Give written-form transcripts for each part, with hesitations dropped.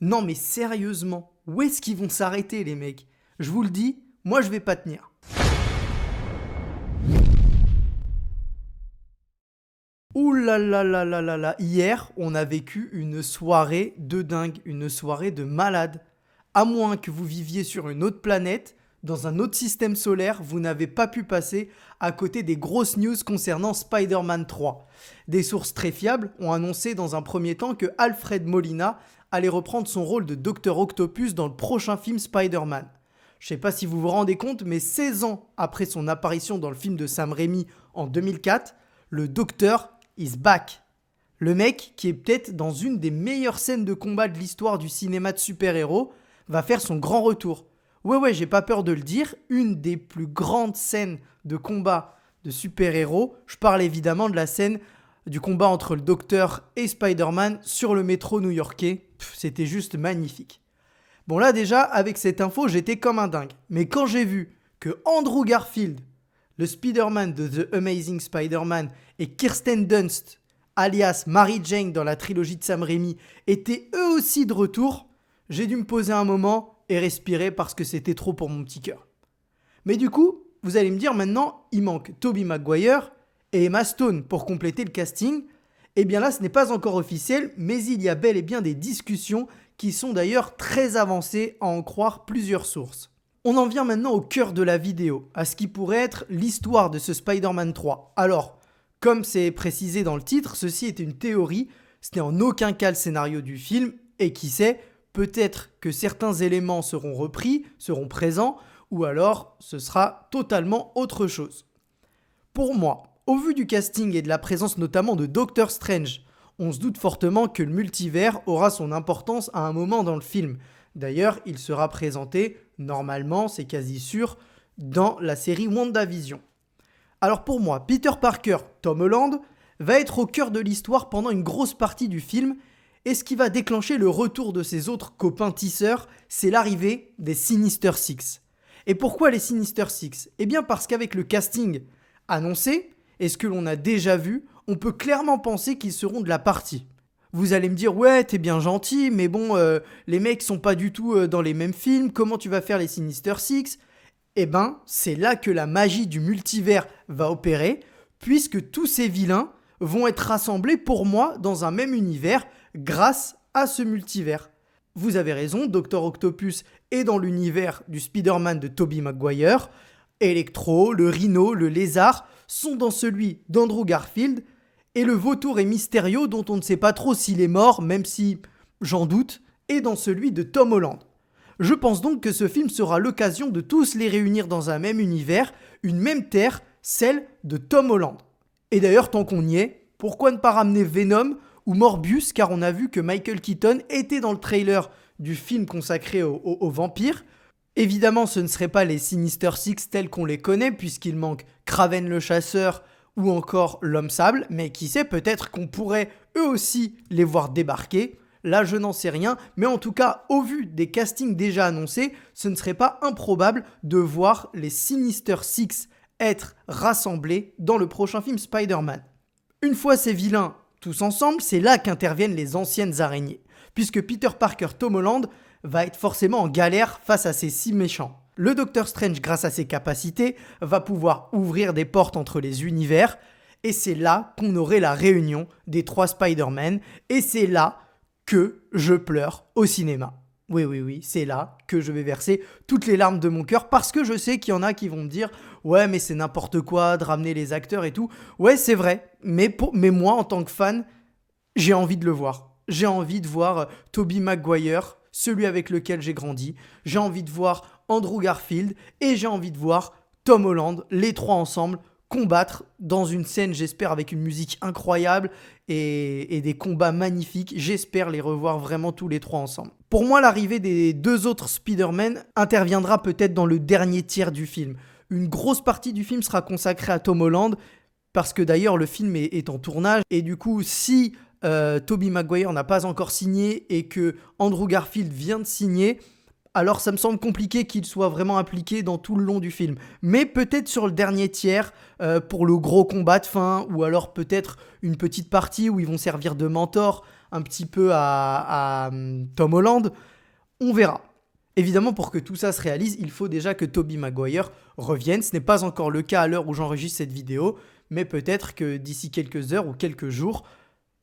Non mais sérieusement, où est-ce qu'ils vont s'arrêter les mecs? Je vous le dis, moi je vais pas tenir. Ouh là là là là là là, hier on a vécu une soirée de dingue, une soirée de malade. À moins que vous viviez sur une autre planète, dans un autre système solaire, vous n'avez pas pu passer à côté des grosses news concernant Spider-Man 3. Des sources très fiables ont annoncé dans un premier temps que Alfred Molina allait reprendre son rôle de Dr Octopus dans le prochain film Spider-Man. Je sais pas si vous vous rendez compte, mais 16 ans après son apparition dans le film de Sam Raimi en 2004, le Docteur is back. Le mec, qui est peut-être dans une des meilleures scènes de combat de l'histoire du cinéma de super-héros, va faire son grand retour. Ouais, j'ai pas peur de le dire, une des plus grandes scènes de combat de super-héros. Je parle évidemment de la scène du combat entre le Docteur et Spider-Man sur le métro new-yorkais. C'était juste magnifique. Bon là déjà, avec cette info, j'étais comme un dingue. Mais quand j'ai vu que Andrew Garfield, le Spider-Man de The Amazing Spider-Man, et Kirsten Dunst, alias Mary Jane dans la trilogie de Sam Raimi, étaient eux aussi de retour, j'ai dû me poser un moment et respirer parce que c'était trop pour mon petit cœur. Mais du coup, vous allez me dire maintenant, il manque Tobey Maguire et Emma Stone pour compléter le casting. Eh bien là, ce n'est pas encore officiel, mais il y a bel et bien des discussions qui sont d'ailleurs très avancées à en croire plusieurs sources. On en vient maintenant au cœur de la vidéo, à ce qui pourrait être l'histoire de ce Spider-Man 3. Alors, comme c'est précisé dans le titre, ceci est une théorie, ce n'est en aucun cas le scénario du film, et qui sait, peut-être que certains éléments seront repris, seront présents, ou alors ce sera totalement autre chose. Pour moi, au vu du casting et de la présence notamment de Doctor Strange, on se doute fortement que le multivers aura son importance à un moment dans le film. D'ailleurs, il sera présenté, normalement, c'est quasi sûr, dans la série WandaVision. Alors pour moi, Peter Parker, Tom Holland, va être au cœur de l'histoire pendant une grosse partie du film, et ce qui va déclencher le retour de ses autres copains tisseurs, c'est l'arrivée des Sinister Six. Et pourquoi les Sinister Six? Eh bien parce qu'avec le casting annoncé, et ce que l'on a déjà vu, on peut clairement penser qu'ils seront de la partie. Vous allez me dire, ouais, t'es bien gentil, mais bon, les mecs sont pas du tout dans les mêmes films, comment tu vas faire les Sinister Six? Eh ben, c'est là que la magie du multivers va opérer, puisque tous ces vilains vont être rassemblés pour moi dans un même univers grâce à ce multivers. Vous avez raison, Dr Octopus est dans l'univers du Spider-Man de Tobey Maguire, Electro, le Rhino, le Lézard sont dans celui d'Andrew Garfield, et le vautour et Mysterio, dont on ne sait pas trop s'il est mort, même si j'en doute, est dans celui de Tom Holland. Je pense donc que ce film sera l'occasion de tous les réunir dans un même univers, une même terre, celle de Tom Holland. Et d'ailleurs, tant qu'on y est, pourquoi ne pas ramener Venom ou Morbius, car on a vu que Michael Keaton était dans le trailer du film consacré aux vampires. Évidemment, ce ne seraient pas les Sinister Six tels qu'on les connaît, puisqu'il manque Kraven le chasseur ou encore l'homme sable, mais qui sait, peut-être qu'on pourrait eux aussi les voir débarquer. Là, je n'en sais rien, mais en tout cas, au vu des castings déjà annoncés, ce ne serait pas improbable de voir les Sinister Six être rassemblés dans le prochain film Spider-Man. Une fois ces vilains tous ensemble, c'est là qu'interviennent les anciennes araignées, puisque Peter Parker Tom Holland va être forcément en galère face à ces 6 méchants. Le Docteur Strange, grâce à ses capacités, va pouvoir ouvrir des portes entre les univers, et c'est là qu'on aurait la réunion des 3 Spider-Man, et c'est là que je pleure au cinéma. Oui, c'est là que je vais verser toutes les larmes de mon cœur, parce que je sais qu'il y en a qui vont me dire « Ouais, mais c'est n'importe quoi de ramener les acteurs et tout. » Ouais, c'est vrai, mais moi, en tant que fan, j'ai envie de le voir. J'ai envie de voir Tobey Maguire, celui avec lequel j'ai grandi. J'ai envie de voir Andrew Garfield et j'ai envie de voir Tom Holland, les 3 ensemble, combattre dans une scène, j'espère, avec une musique incroyable et des combats magnifiques. J'espère les revoir vraiment tous les 3 ensemble. Pour moi, l'arrivée des 2 autres Spider-Man interviendra peut-être dans le dernier tiers du film. Une grosse partie du film sera consacrée à Tom Holland, parce que d'ailleurs le film est en tournage, et du coup, si Tobey Maguire n'a pas encore signé et que Andrew Garfield vient de signer, alors ça me semble compliqué qu'il soit vraiment impliqué dans tout le long du film. Mais peut-être sur le dernier tiers, pour le gros combat de fin, ou alors peut-être une petite partie où ils vont servir de mentor un petit peu à Tom Holland. On verra. Évidemment, pour que tout ça se réalise, il faut déjà que Tobey Maguire revienne. Ce n'est pas encore le cas à l'heure où j'enregistre cette vidéo, mais peut-être que d'ici quelques heures ou quelques jours,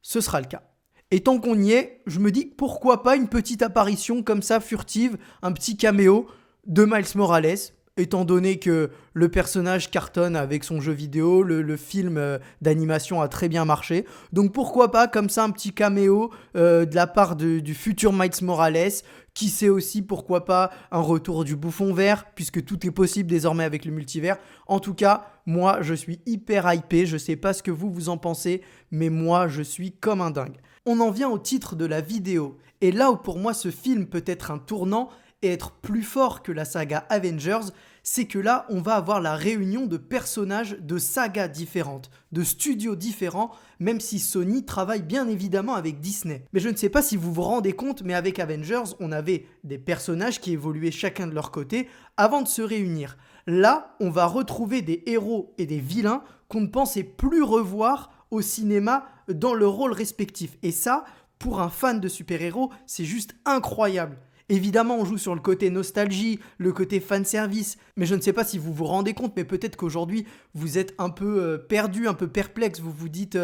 ce sera le cas. Et tant qu'on y est, je me dis pourquoi pas une petite apparition comme ça, furtive, un petit caméo de Miles Morales, étant donné que le personnage cartonne avec son jeu vidéo, le film d'animation a très bien marché. Donc pourquoi pas comme ça un petit caméo de la part du futur Miles Morales. Qui sait aussi pourquoi pas un retour du bouffon vert, puisque tout est possible désormais avec le multivers. En tout cas, moi je suis hyper hypé, je sais pas ce que vous en pensez, mais moi je suis comme un dingue. On en vient au titre de la vidéo, et là où pour moi ce film peut être un tournant et être plus fort que la saga Avengers, c'est que là, on va avoir la réunion de personnages de sagas différentes, de studios différents, même si Sony travaille bien évidemment avec Disney. Mais je ne sais pas si vous vous rendez compte, mais avec Avengers, on avait des personnages qui évoluaient chacun de leur côté avant de se réunir. Là, on va retrouver des héros et des vilains qu'on ne pensait plus revoir au cinéma dans leur rôle respectif. Et ça, pour un fan de super-héros, c'est juste incroyable. Évidemment, on joue sur le côté nostalgie, le côté fanservice, mais je ne sais pas si vous vous rendez compte, mais peut-être qu'aujourd'hui, vous êtes un peu perdu, un peu perplexe, vous vous dites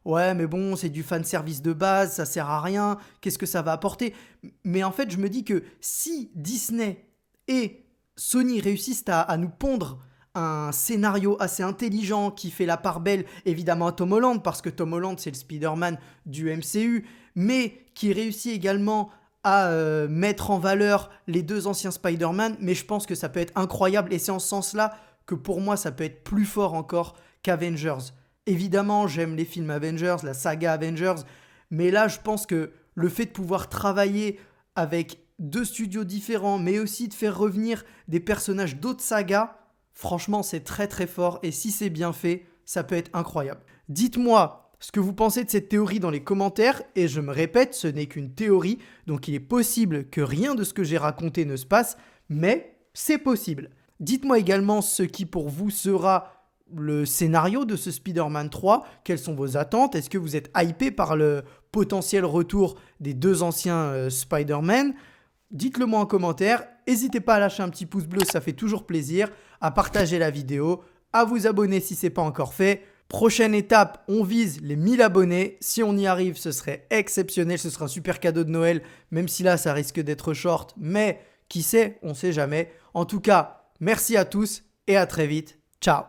ouais, mais bon, c'est du fanservice de base, ça sert à rien, qu'est-ce que ça va apporter ? Mais en fait, je me dis que si Disney et Sony réussissent à nous pondre un scénario assez intelligent qui fait la part belle évidemment à Tom Holland, parce que Tom Holland, c'est le Spider-Man du MCU, mais qui réussit également à mettre en valeur les deux anciens Spider-Man, mais je pense que ça peut être incroyable et c'est en ce sens-là que pour moi ça peut être plus fort encore qu'Avengers. Évidemment, j'aime les films Avengers, la saga Avengers, mais là je pense que le fait de pouvoir travailler avec deux studios différents, mais aussi de faire revenir des personnages d'autres sagas, franchement c'est très très fort et si c'est bien fait, ça peut être incroyable. Dites-moi ce que vous pensez de cette théorie dans les commentaires, et je me répète, ce n'est qu'une théorie, donc il est possible que rien de ce que j'ai raconté ne se passe, mais c'est possible. Dites-moi également ce qui pour vous sera le scénario de ce Spider-Man 3, quelles sont vos attentes, est-ce que vous êtes hypé par le potentiel retour des deux anciens Spider-Man ? Dites-le moi en commentaire, n'hésitez pas à lâcher un petit pouce bleu, ça fait toujours plaisir, à partager la vidéo, à vous abonner si ce n'est pas encore fait. Prochaine étape, on vise les 1000 abonnés. Si on y arrive, ce serait exceptionnel. Ce sera un super cadeau de Noël, même si là, ça risque d'être short. Mais qui sait, on ne sait jamais. En tout cas, merci à tous et à très vite. Ciao.